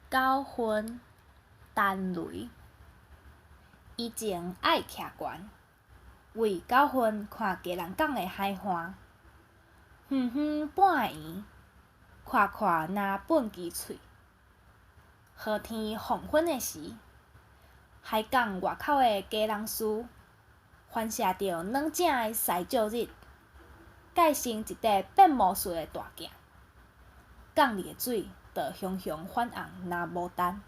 九分陈雷，以前爱徛悬，为九份看家人港的海岸，远远半个圆，看看若笨鸡喙。好天黄昏的时，海港外口的家人厝，反射着软正的西照日，盖成一块变魔术的大镜。港里的水就熊熊泛红，若无等。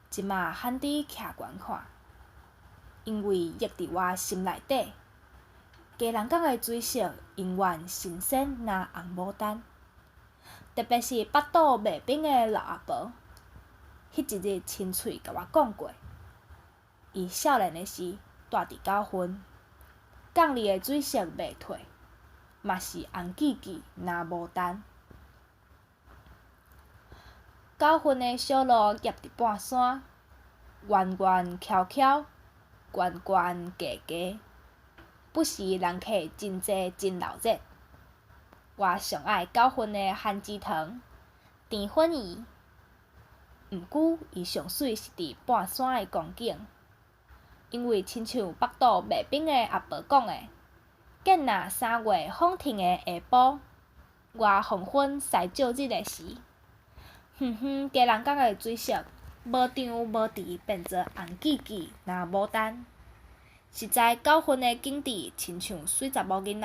即马罕伫徛悬看，因为溢伫我心内底。家人港的水色永远新鲜，若红无等。特别是腹肚卖冰的老阿婆，迄一日亲喙甲我讲过，伊少年的时住伫九份，港里的水色袂褪，嘛是红记记，若无等。九份的小路夹伫半山，弯弯翘翘，悬悬低低，不时人客真济，真闹热。我上爱九份的番薯糖、甜粉鱼。毋过，伊上水是伫半山的光景，因为亲像腹肚卖冰的阿婆讲的，见若3月风停的下晡，外黄昏西照日的时，远远家人港的水色无张无弛，变做红记记，若无等。实在九份的景致，亲像水查某囡仔。